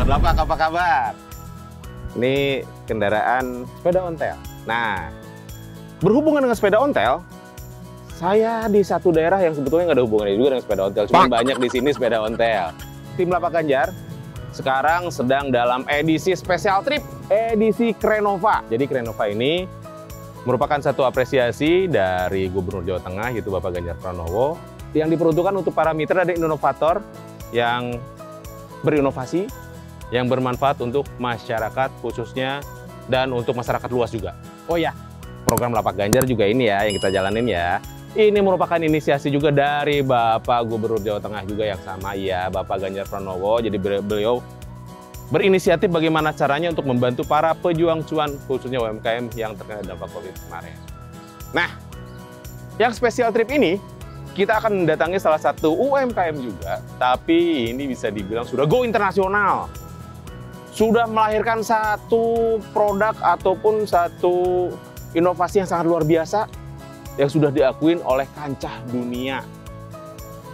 Sobat Lapak, apa kabar? Ini kendaraan sepeda ontel. Nah, berhubungan dengan sepeda ontel, saya di satu daerah yang sebetulnya nggak ada hubungannya juga dengan sepeda ontel. Cuma banyak di sini sepeda ontel. Tim Lapak Ganjar sekarang sedang dalam edisi spesial trip, edisi Krenova. Jadi Krenova ini merupakan satu apresiasi dari Gubernur Jawa Tengah, yaitu Bapak Ganjar Pranowo, yang diperuntukkan untuk para mitra dan inovator yang berinovasi, yang bermanfaat untuk masyarakat khususnya dan untuk masyarakat luas juga. Oh ya, program Lapak Ganjar juga ini ya yang kita jalanin ya. Ini merupakan inisiasi juga dari Bapak Gubernur Jawa Tengah juga yang sama ya, Bapak Ganjar Pranowo. Jadi beliau berinisiatif bagaimana caranya untuk membantu para pejuang cuan khususnya UMKM yang terkena dampak COVID kemarin. Nah, yang spesial trip ini kita akan mendatangi salah satu UMKM juga, tapi ini bisa dibilang sudah go internasional. Sudah melahirkan satu produk ataupun satu inovasi yang sangat luar biasa yang sudah diakuin oleh kancah dunia.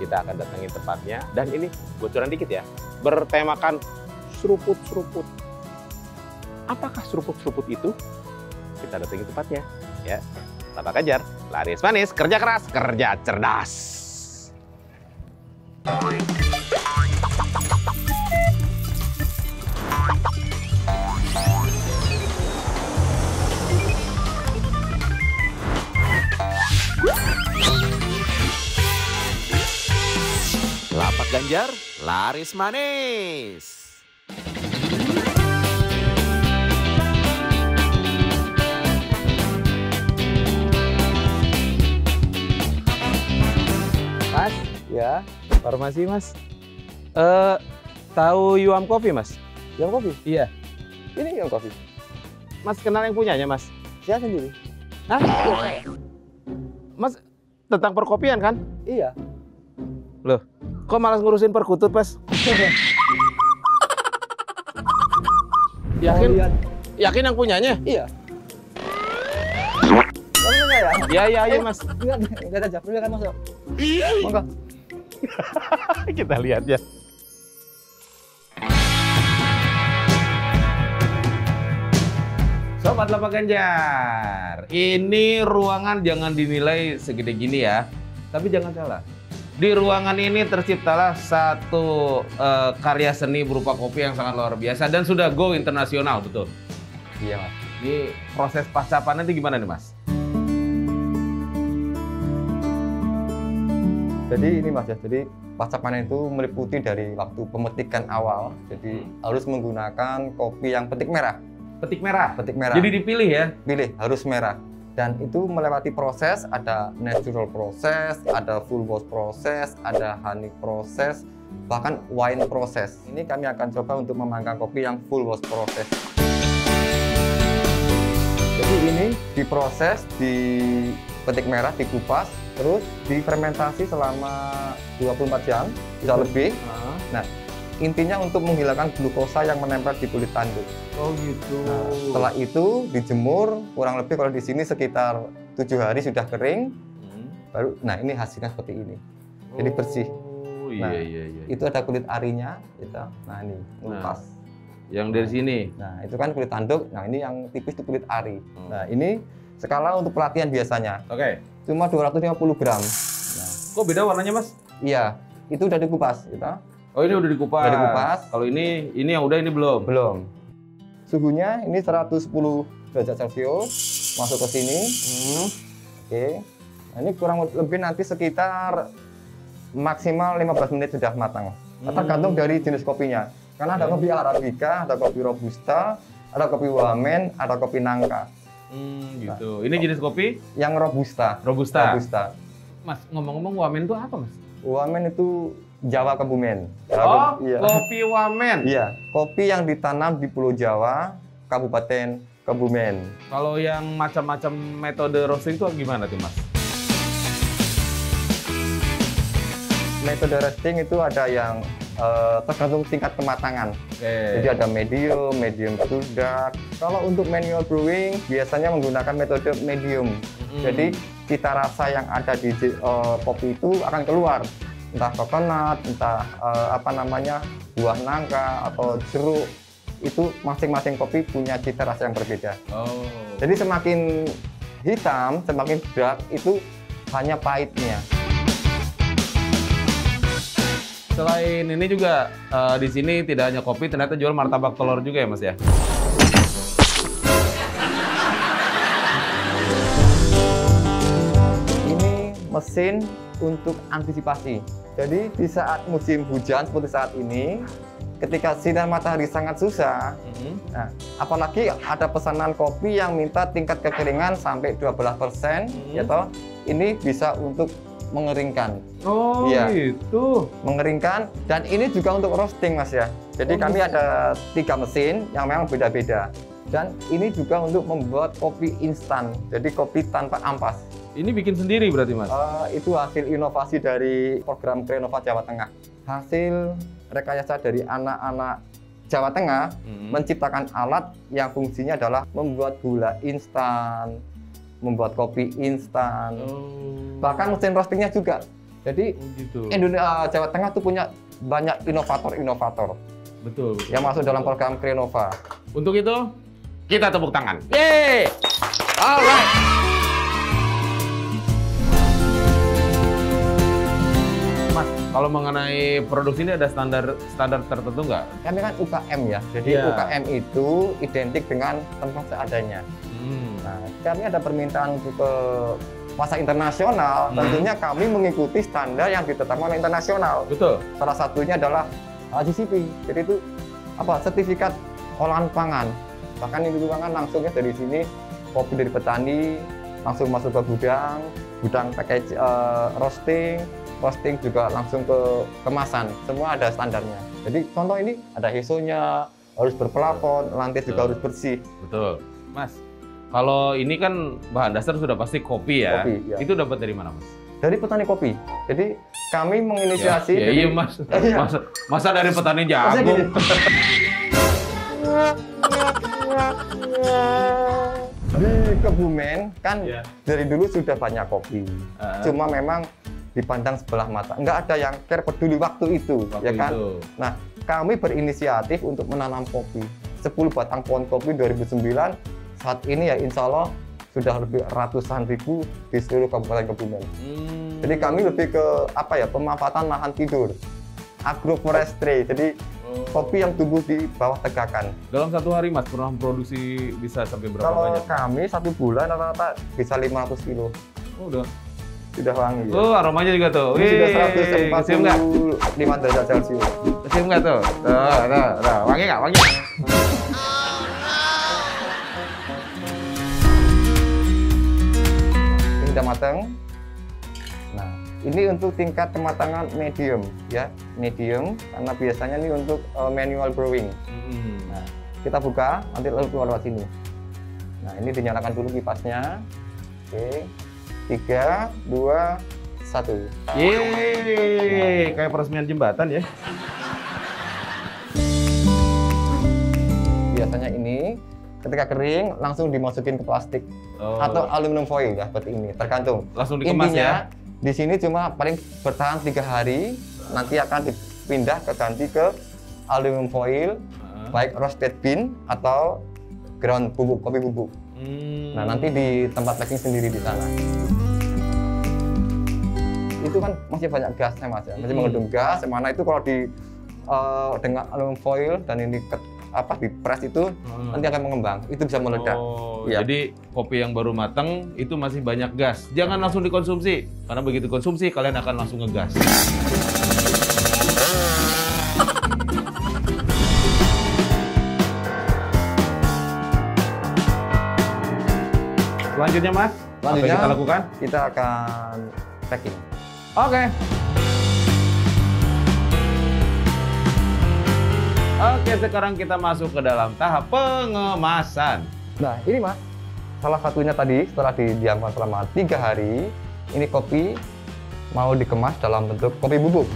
Kita akan datangi tempatnya, dan ini bocoran dikit ya, bertemakan seruput-seruput. Apakah seruput-seruput itu? Kita datangi tempatnya ya. Lapak Ganjar, laris manis, kerja keras, kerja cerdas. Lapak Ganjar, laris manis. Mas, ya, farmasi Mas. Tahu Yuam Coffee Mas? Yang kopi? Iya. Ini yang kopi. Mas kenal yang punyanya Mas? Saya sendiri. Hah? Mas tentang perkopian kan? Iya. Loh, kok malas ngurusin perkutut Mas? Yakin? Yakin yang punyanya? Iya. Kamu ya? Iya Mas. Enggak ada Japri kan masuk. Monggo. Kita lihat ya. Sobat Lapak Ganjar, ini ruangan jangan dinilai segede gini ya, tapi jangan salah. Di ruangan ini terciptalah satu karya seni berupa kopi yang sangat luar biasa dan sudah go internasional, betul? Iya, Mas. Ini proses pasca panen itu gimana nih Mas? Jadi ini Mas ya, jadi pasca panen itu meliputi dari waktu pemetikan awal. Jadi harus menggunakan kopi yang petik merah. Petik merah? Petik merah. Jadi dipilih ya? Pilih, harus merah. Dan itu melewati proses, ada natural proses, ada full wash proses, ada honey proses, bahkan wine proses. Ini kami akan coba untuk memanggang kopi yang full wash proses. Jadi ini diproses, dipetik merah, dikupas, terus difermentasi selama 24 jam, bisa lebih. Nah, intinya untuk menghilangkan glukosa yang menempel di kulit tanduk. Oh gitu. Nah, setelah itu dijemur, kurang lebih kalau di sini sekitar 7 hari sudah kering. Baru, nah ini hasilnya seperti ini. Jadi bersih. Nah, Iya. itu ada kulit arinya, gitu. Nah ini lepas. Yang dari sini. Nah itu kan kulit tanduk. Nah ini yang tipis itu kulit ari. Nah ini skala untuk pelatihan biasanya. Oke. Cuma 250 gram. Nah, Kok beda warnanya Mas? iya, itu udah dikupas, gitu. Oh ini udah dikupas. Udah dikupas. Kalau ini yang udah, ini belum. Belum. Suhunya ini 110 derajat Celcius. Masuk ke sini. Oke. Nah, ini kurang lebih nanti sekitar maksimal 15 menit sudah matang. Tergantung dari jenis kopinya. Karena ada kopi Arabica, ada kopi Robusta, ada kopi Wamen, ada kopi Nangka. Gitu. Ini jenis kopi? Yang Robusta. Robusta. Robusta. Mas, ngomong-ngomong Wamen itu apa Mas? Wamen itu Jawa Kebumen. Oh, iya. kopi Wamen. Iya, kopi yang ditanam di Pulau Jawa, Kabupaten Kebumen. Kalau yang macam-macam metode roasting itu gimana tuh Mas? Metode roasting itu ada yang tergantung tingkat kematangan. Oke. Jadi ada medium, medium to dark. Kalau untuk manual brewing biasanya menggunakan metode medium. Jadi cita rasa yang ada di kopi itu akan keluar. entah coconut, entah buah nangka atau jeruk, itu masing-masing kopi punya cita rasa yang berbeda. Oh. Jadi semakin hitam, semakin dark itu hanya pahitnya. Selain ini juga di sini tidak hanya kopi, ternyata jual martabak telur juga ya Mas ya? Ini mesin untuk antisipasi. Jadi di saat musim hujan seperti saat ini, ketika sinar matahari sangat susah, nah, apalagi ada pesanan kopi yang minta tingkat kekeringan sampai 12%, ya toh, ini bisa untuk mengeringkan. Oh Iya. gitu. Mengeringkan, dan ini juga untuk roasting Mas ya. Jadi kami ada 3 mesin yang memang beda-beda. Dan ini juga untuk membuat kopi instan, jadi kopi tanpa ampas. Ini bikin sendiri berarti Mas? Itu hasil inovasi dari program Krenova Jawa Tengah. Hasil rekayasa dari anak-anak Jawa Tengah menciptakan alat yang fungsinya adalah membuat gula instan, membuat kopi instan, bahkan mesin roastingnya juga. Jadi gitu. Jawa Tengah tuh punya banyak inovator-inovator Betul. yang masuk dalam program Krenova. Untuk itu kita tepuk tangan. Yeay! Alright! Mas, kalau mengenai produksi ini ada standar tertentu nggak? Kami kan UKM ya, jadi Iya. UKM itu identik dengan tempat seadanya. Nah, kami ada permintaan untuk ke pasar internasional, tentunya kami mengikuti standar yang ditetapkan oleh internasional. Betul. Salah satunya adalah GCP, jadi itu sertifikat olahan pangan. Bahkan ini juga kan langsungnya dari sini, kopi dari petani langsung masuk ke gudang package roasting juga langsung ke kemasan, semua ada standarnya. Jadi contoh ini ada ISO-nya, harus berpelafon, lantai juga harus bersih. Betul. Mas, kalau ini kan bahan dasar sudah pasti kopi ya. Kopi, ya. Itu dapat dari mana Mas? Dari petani kopi. Jadi kami menginisiasi. Ya, dari- iya Mas. Iya. Masa dari petani Maksudnya jagung? Di Kebumen kan Iya. dari dulu sudah banyak kopi. Cuma memang dipandang sebelah mata. Nggak ada yang care peduli waktu itu, ya kan? Itu. Nah, kami berinisiatif untuk menanam kopi. 10 batang pohon kopi 2009. Saat ini ya insya Allah sudah lebih ratusan ribu di seluruh Kabupaten Kebumen. Jadi kami lebih ke pemanfaatan lahan tidur, agroforestry. Jadi kopi yang tumbuh di bawah tegakan. Dalam satu hari Mas pernah produksi bisa sampai berapa Kalau banyak? kami 1 bulan rata-rata bisa 500 kilo. Oh, udah. Sudah wangi. Ya. Oh, aromanya juga tuh. Ini sudah Wih, kecium nggak? 145 derajat Celcius. Kecium nggak tuh? Tuh. Wangi nggak? Wangi nggak? Ini sudah matang. Nah, ini untuk tingkat kematangan medium ya, medium karena biasanya ini untuk manual brewing. Nah, kita buka nanti lalu keluar lewat sini. Nah, ini dinyalakan dulu kipasnya. Oke. 3, 2, 1. Yeay, kayak peresmian jembatan ya. Biasanya ini ketika kering langsung dimasukin ke plastik atau aluminium foil ya seperti ini, tergantung. Langsung dikemas Intinya, ya. di sini cuma paling bertahan 3 hari, nanti akan dipindah ganti ke aluminium foil, baik roasted bean atau ground bubuk, kopi bubuk. Nah, nanti di tempat packing sendiri di sana. Itu kan masih banyak gasnya Mas ya, masih mengandung gas. Mana itu kalau di dengan aluminium foil dan ini di press itu nanti akan mengembang, itu bisa meledak. Oh, Iya. jadi kopi yang baru matang itu masih banyak gas. Jangan langsung dikonsumsi, karena begitu konsumsi kalian akan langsung ngegas. Selanjutnya Mas, apa yang kita lakukan? Kita akan packing. Oke. Oke, sekarang kita masuk ke dalam tahap pengemasan. Nah, ini Mas, salah satunya tadi setelah didiamkan selama 3 hari, ini kopi mau dikemas dalam bentuk kopi bubuk.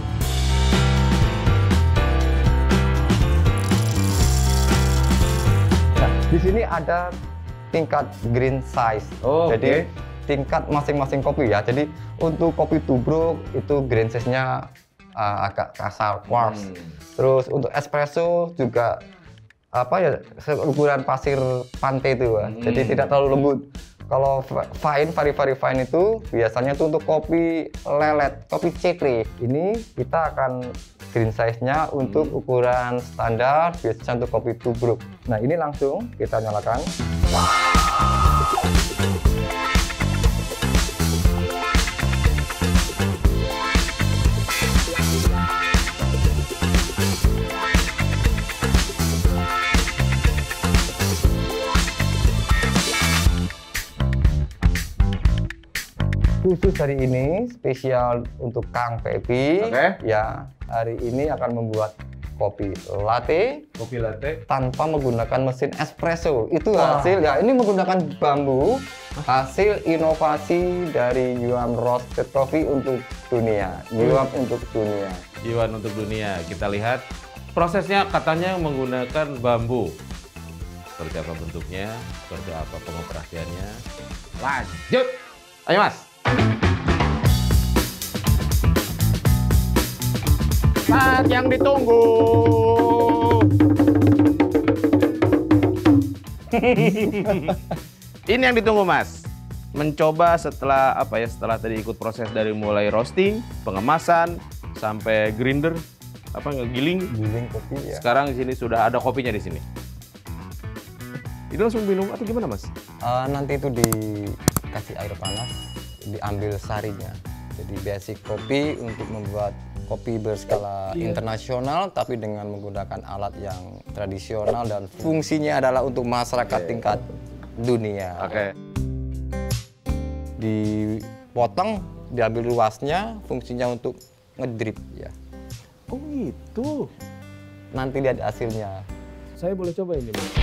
Nah, di sini ada tingkat green size. Oh, jadi tingkat masing-masing kopi ya. Jadi untuk kopi tubruk itu green size-nya agak kasar, quartz. Terus untuk espresso juga apa ya, ukuran pasir pantai itu, jadi tidak terlalu lembut. Kalau fine, very fine itu biasanya itu untuk kopi lelet, kopi cekre. Ini kita akan green size-nya untuk ukuran standar, biasanya untuk kopi tubruk. Nah ini langsung kita nyalakan. Khusus hari ini spesial untuk Kang Pepi. Ya, hari ini akan membuat kopi latte. Kopi latte Tanpa menggunakan mesin espresso. Itu hasil ya, ini menggunakan bambu. Hasil inovasi dari Yuan Roasted Coffee untuk dunia. Yuan untuk dunia. Yuan untuk dunia. Kita lihat prosesnya, katanya menggunakan bambu. Seperti apa bentuknya, seperti apa pengoperasiannya. Lanjut. Ayo Mas. Saat yang ditunggu. Ini yang ditunggu Mas. Mencoba setelah apa ya? Setelah tadi ikut proses dari mulai roasting, pengemasan, sampai grinder, apa ngegiling. Giling kopi ya. Sekarang di sini sudah ada kopinya di sini. Itu langsung minum atau gimana Mas? Nanti itu dikasih air panas, diambil sarinya. Jadi basic kopi untuk membuat kopi berskala internasional, tapi dengan menggunakan alat yang tradisional dan fungsinya adalah untuk masyarakat tingkat dunia. Dipotong, diambil luasnya, fungsinya untuk ngedrip ya. Oh itu. Nanti lihat hasilnya. Saya boleh coba ini Mas?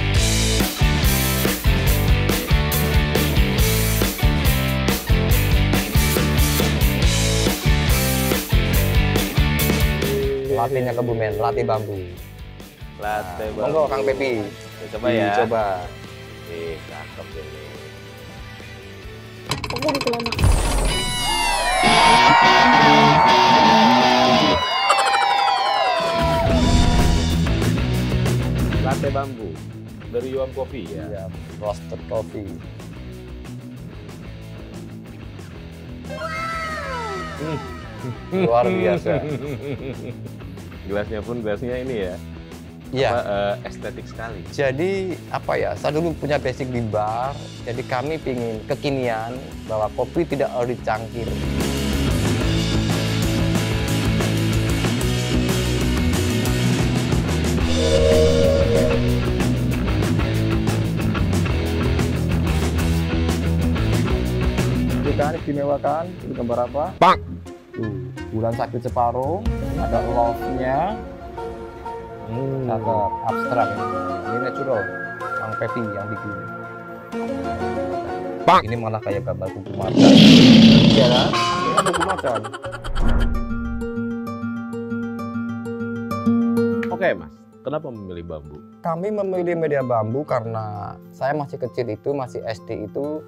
Latenya Kebumen, latte bambu. Latte bambu. Monggo Kang Pepi. Coba ya. Coba. Cakep ini. Latte bambu dari Yuan Coffee ya. Iya, roasted coffee. Luar biasa. Gelasnya ini ya. Iya. Estetik sekali. Jadi apa ya? Saya dulu punya basic di bar. Jadi kami pingin kekinian bahwa kopi tidak harus dicangkir. Kita istimewakan, ini gambar apa? Bulan sakit separuh, ada love-nya, cakep, abstrak. Ini natural, Kang Pepi yang bikin. Ini malah kayak gambar kuku macan. Iya kan? Ini kan kuku macan. Oke Mas, kenapa memilih bambu? Kami memilih media bambu karena saya masih kecil itu, masih SD itu,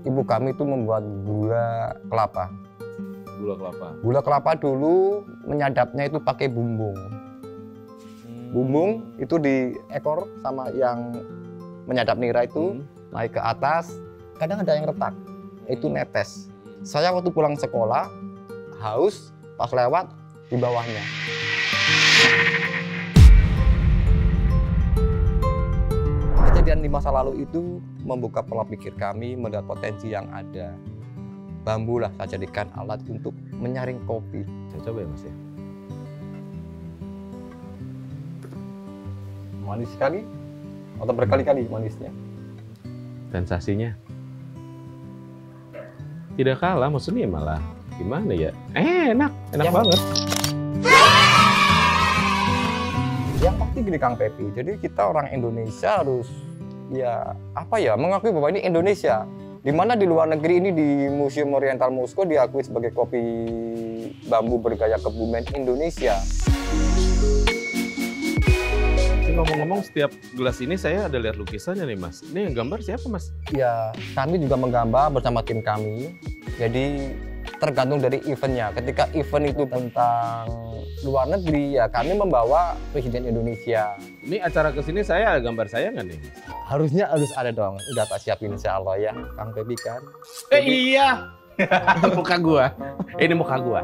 ibu kami itu membuat gula kelapa. Gula kelapa. Gula kelapa dulu menyadapnya itu pakai bumbung. Bumbung itu di ekor sama yang menyadap nira itu naik ke atas. Kadang ada yang retak, itu netes. Saya waktu pulang sekolah haus, pas lewat di bawahnya. Kejadian di masa lalu itu membuka pola pikir kami melihat potensi yang ada. Bambu lah saya jadikan alat untuk menyaring kopi. Saya coba ya Mas ya. Manis sekali atau berkali-kali manisnya. Sensasinya tidak kalah, maksudnya malah gimana ya? Enak banget. Yang pasti gini Kang Pepi, jadi kita orang Indonesia harus ya apa ya mengakui bahwa ini Indonesia. Di mana di luar negeri ini di Museum Oriental Moskow diakui sebagai kopi bambu bergaya Kebumen Indonesia. Ngomong-ngomong, setiap gelas ini saya ada lihat lukisannya nih Mas. Ini yang gambar siapa Mas? Ya, kami juga menggambar bersama tim kami. Jadi tergantung dari eventnya. Ketika event itu tentang luar negeri, ya kami membawa Presiden Indonesia. Ini acara kesini saya ada gambar saya nggak nih? Harusnya harus ada dong. Udah tak siapin insya Allah ya, Kang Pepi kan. Iya. Muka gua. Ini muka gua.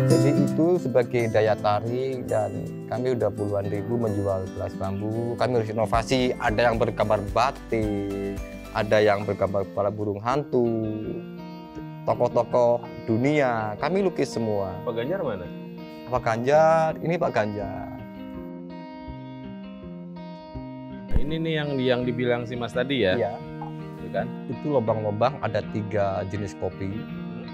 Jadi itu sebagai daya tarik dan kami udah puluhan ribu menjual gelas bambu. Kami harus inovasi, ada yang bergambar batik, ada yang bergambar kepala burung hantu, tokoh-tokoh dunia. Kami lukis semua. Pak Ganjar mana? Pak Ganjar, ini Pak Ganjar. Nah, ini nih yang dibilang si Mas tadi ya. Iya. Iya kan? Itu lubang-lubang ada 3 jenis kopi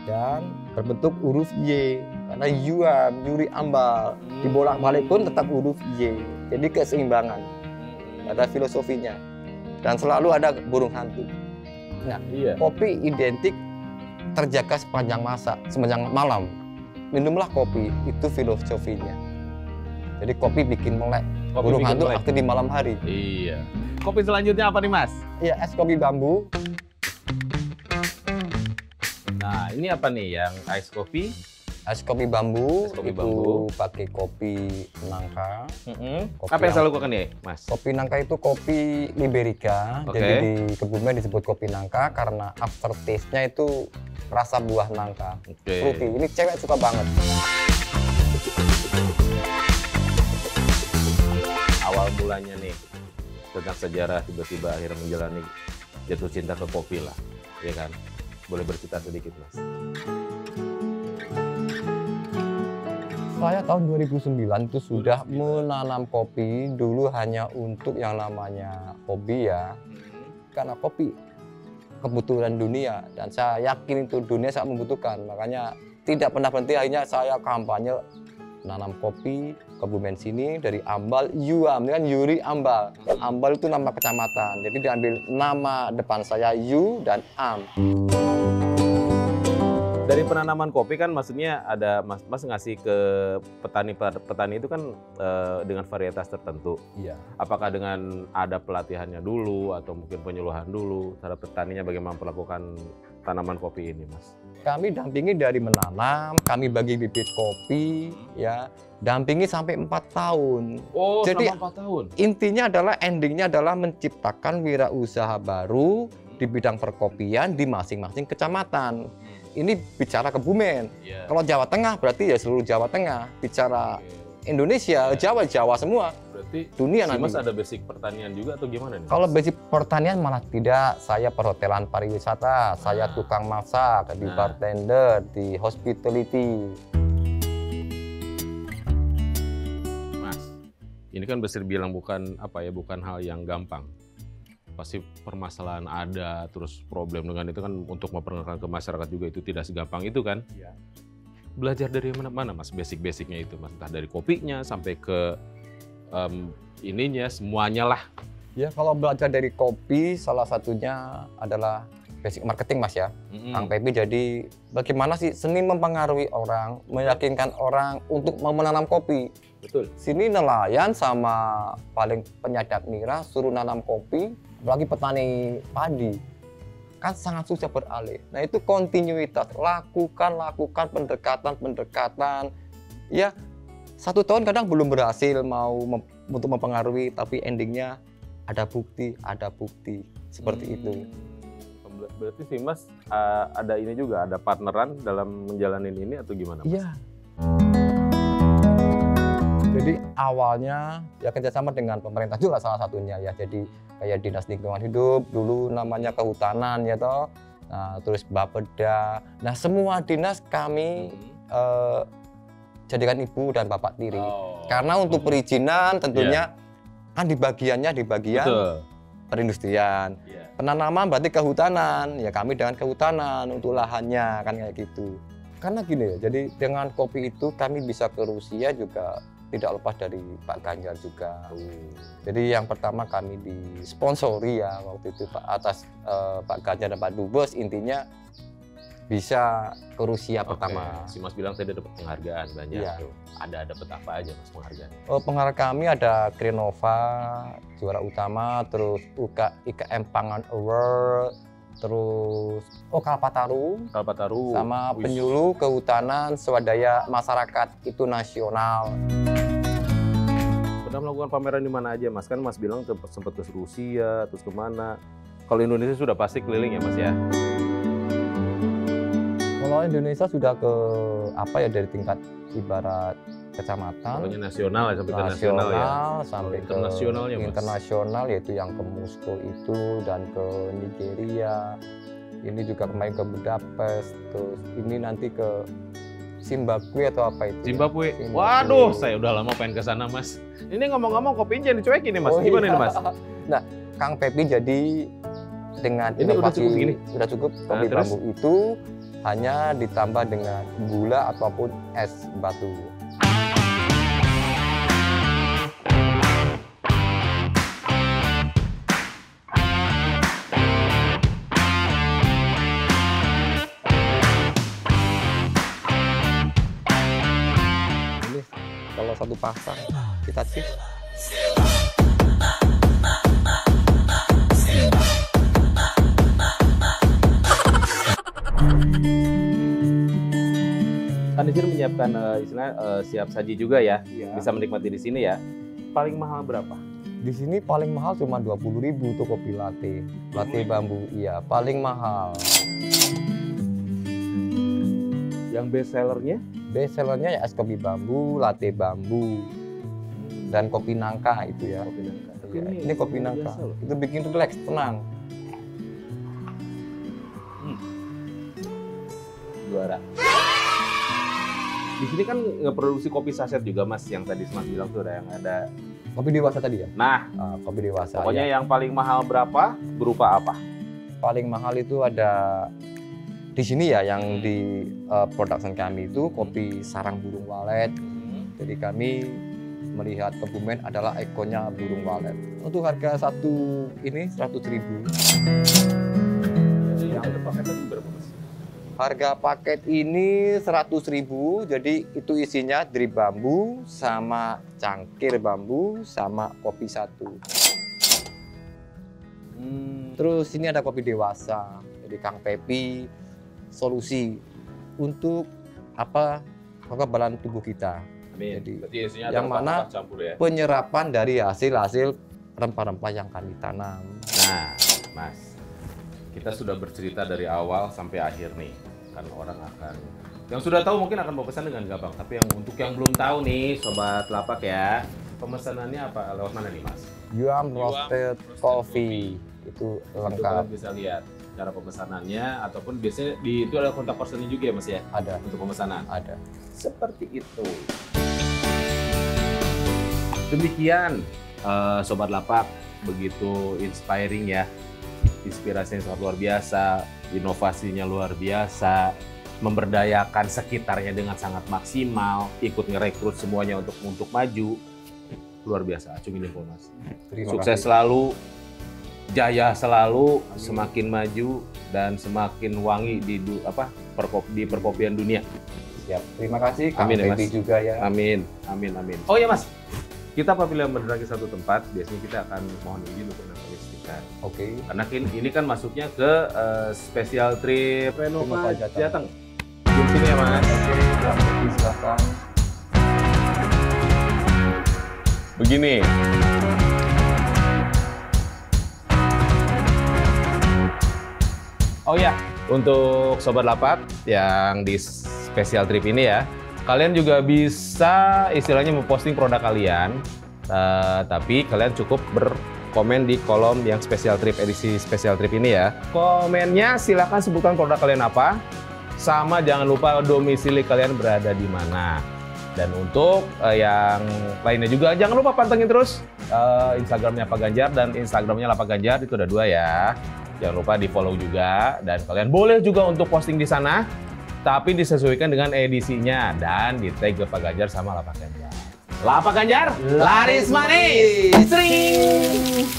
dan berbentuk huruf Y karena yuam, yuri ambal, dibolak-balik pun tetap huruf Y. Jadi keseimbangan, ada filosofinya dan selalu ada burung hantu. Nah, Iya. kopi identik terjaga sepanjang masa, sepanjang malam. Minumlah kopi, itu filosofinya. Jadi kopi bikin melek, Kopi burung bikin hantu melek. aktif di malam hari. Iya. Kopi selanjutnya apa nih Mas? Iya, es kopi bambu. Nah, ini apa nih yang ice coffee? Es kopi bambu, Es kopi itu bambu. pakai kopi nangka. Kopi Apa yang saya lakukan nih, Mas? Kopi nangka itu kopi Liberica. Oke. Jadi di Kebumen disebut kopi nangka karena aftertaste-nya itu rasa buah nangka. Oke. Fruity. Ini cewek suka banget. Awal mulanya nih tentang sejarah tiba-tiba akhirnya menjalani jatuh cinta ke kopi lah, ya kan? Boleh bercerita sedikit, Mas? Saya tahun 2009 itu sudah menanam kopi, dulu hanya untuk yang namanya hobi ya. Karena kopi kebutuhan dunia dan saya yakin itu dunia sangat membutuhkan. Makanya tidak pernah berhenti, akhirnya saya kampanye nanam kopi Kebumen sini dari Ambal Yuam, ini kan Yuri Ambal. Ambal itu nama kecamatan, jadi diambil nama depan saya Yu dan Am. Dari penanaman kopi kan maksudnya ada Mas ngasih ke petani itu kan dengan varietas tertentu. Iya. Apakah dengan ada pelatihannya dulu atau mungkin penyuluhan dulu terhadap petaninya bagaimana melakukan tanaman kopi ini, Mas? Kami dampingi dari menanam, kami bagi bibit kopi, ya, dampingi sampai 4 tahun. Oh, Jadi, selama 4 tahun. Intinya adalah, endingnya adalah menciptakan wirausaha baru di bidang perkopian di masing-masing kecamatan. Ini bicara Kebumen. Iya. Kalau Jawa Tengah berarti ya seluruh Jawa Tengah. Bicara Indonesia, Jawa semua. Berarti Dunia si nanti. Mas ada basic pertanian juga atau gimana nih? Kalau basic pertanian malah tidak. Saya perhotelan pariwisata, saya tukang masak, di bartender, di hospitality. Mas, ini kan bisa dibilang bukan hal yang gampang. Pasti permasalahan ada, terus problem dengan itu kan untuk memperkenalkan ke masyarakat juga itu tidak segampang itu kan? Iya. Belajar dari mana Mas basic-basicnya itu Mas, entah dari kopinya sampai ke ininya semuanya lah. Ya, kalau belajar dari kopi, salah satunya adalah basic marketing, Mas ya. Kang Pepi, jadi bagaimana sih seni mempengaruhi orang, meyakinkan orang untuk mau menanam kopi. Betul. Sini nelayan sama paling penyadap nira suruh nanam kopi, apalagi petani padi. Kan sangat susah beralih. Nah, itu kontinuitas, lakukan pendekatan. Ya, 1 tahun kadang belum berhasil untuk mempengaruhi, tapi endingnya ada bukti seperti itu. Berarti sih Mas ada ini juga, ada partneran dalam menjalani ini atau gimana Mas? Iya. Jadi awalnya ya kerjasama dengan pemerintah juga salah satunya ya. Jadi kayak Dinas Lingkungan Hidup, dulu namanya Kehutanan ya toh. Nah, terus Bapeda. Nah, semua dinas kami jadikan ibu dan bapak tiri. Karena untuk perizinan tentunya kan di bagian Betul. perindustrian. Penanaman berarti kehutanan, ya kami dengan kehutanan untuk lahannya kan kayak gitu. Karena gini ya, jadi dengan kopi itu kami bisa ke Rusia juga tidak lepas dari Pak Ganjar juga. Jadi yang pertama kami disponsori ya waktu itu Pak atas Pak Ganjar dan Pak Dubes, intinya bisa ke Rusia Oke, pertama. si Mas bilang tadi dapat penghargaan banyak Iya. tuh. Ada dapat apa aja Mas penghargaan? Penghargaan kami ada Krenova juara utama, terus IKM Pangan Award, terus Kalpataru, Kalpataru. sama Wih. penyuluh kehutanan swadaya masyarakat itu nasional. Pernah melakukan pameran di mana aja Mas? Kan Mas bilang sempat ke Rusia, terus kemana? Kalau Indonesia sudah pasti keliling ya Mas ya? Kalau Indonesia sudah ke apa ya, dari tingkat ibarat kecamatan, Pokoknya nasional ya, sampai ke nasional ya. sampai ke Internasionalnya, Mas. internasional, yaitu yang ke Moskow itu dan ke Nigeria. Ini juga kemarin ke Budapest, terus ini nanti ke Zimbabwe atau apa itu? ya? Zimbabwe. Zimbabwe. Waduh, saya udah lama pengen ke sana Mas. Ini ngomong-ngomong kopinya jangan dicuekin nih Mas. Oh, Gimana iya. nih Mas? Nah, Kang Pepi jadi dengan Ini udah inovasi cukup segini? udah cukup. Kopi terus? bambu itu hanya ditambah dengan gula ataupun es batu. Ini kalau satu pasang kita cek. Kan di sini menyiapkan istilah siap saji juga ya. Iya. Bisa menikmati di sini ya. Paling mahal berapa? Di sini paling mahal cuma 20.000 tuh kopi latte. Latte bambu, iya, paling mahal. Yang best sellernya? Best sellernya ya es kopi bambu, latte bambu, dan kopi nangka itu ya. Kopi nangka. Tapi Iya, ini kopi luar nangka. biasa loh. Itu bikin relax, tenang. Juara. Di sini kan ngeproduksi kopi saset juga Mas, yang tadi Mas bilang tuh ada yang ada. Kopi dewasa tadi ya? Nah, Kopi dewasa. pokoknya ya. yang paling mahal berapa? Berupa apa? Paling mahal itu ada di sini ya, yang di production kami itu kopi sarang burung walet. Jadi kami melihat Kebumen adalah ikonnya burung walet. Untuk harga satu ini 100.000. Yang ada paketnya berapa Mas? Harga paket ini 100.000, jadi itu isinya drip bambu, sama cangkir bambu, sama kopi satu. Terus ini ada kopi dewasa, jadi Kang Pepi solusi untuk apa, kekebalan tubuh kita. Amin. Jadi, Berarti isinya yang ada mana rempah-rempah campur ya? Penyerapan dari hasil rempah-rempah yang kami tanam. Nah, Mas, kita sudah bercerita dari awal sampai akhir nih. Kan orang akan, yang sudah tahu mungkin akan mau pesan dengan gampang. Tapi yang untuk yang belum tahu nih, Sobat Lapak ya, pemesanannya apa? Lewat mana nih Mas? Yuam roasted coffee itu Itu lengkap, kalian bisa lihat cara pemesanannya, ataupun biasanya itu ada kontak personnya juga ya Mas ya? ada, Untuk pemesanan. ada. Seperti itu. Demikian Sobat Lapak, begitu inspiring ya. Inspirasinya sangat luar biasa, inovasinya luar biasa, memberdayakan sekitarnya dengan sangat maksimal, ikut ngerekrut semuanya untuk maju. Luar biasa, acungin jempol Mas. Terima Sukses kasih. selalu, jaya selalu, semakin maju dan semakin wangi di perkopian dunia. Siap. Terima kasih Kang Amin ya, Pepi Mas. juga ya. Amin, amin, amin. Oh ya Mas, kita apabila mendatangi satu tempat, biasanya kita akan mohon izin untuk menyaksikan. Oke. Karena ini kan masuknya ke special trip Renova Renova Jateng. Di sini ya Mas. Kang Pepi silakan. Begini. Oh ya, untuk Sobat Lapak yang di special trip ini ya, kalian juga bisa istilahnya memposting produk kalian, tapi kalian cukup berkomen di kolom yang special trip edisi special trip ini ya. Komennya silahkan sebutkan produk kalian apa, sama jangan lupa domisili kalian berada di mana. Dan untuk yang lainnya juga jangan lupa pantengin terus Instagramnya Pak Ganjar dan Instagramnya Lapak Ganjar, itu ada 2 ya. Jangan lupa di follow juga, dan kalian boleh juga untuk posting di sana, tapi disesuaikan dengan edisinya dan di tag Pak Ganjar sama Lapak Ganjar. Lapak Ganjar, laris manis. Sering.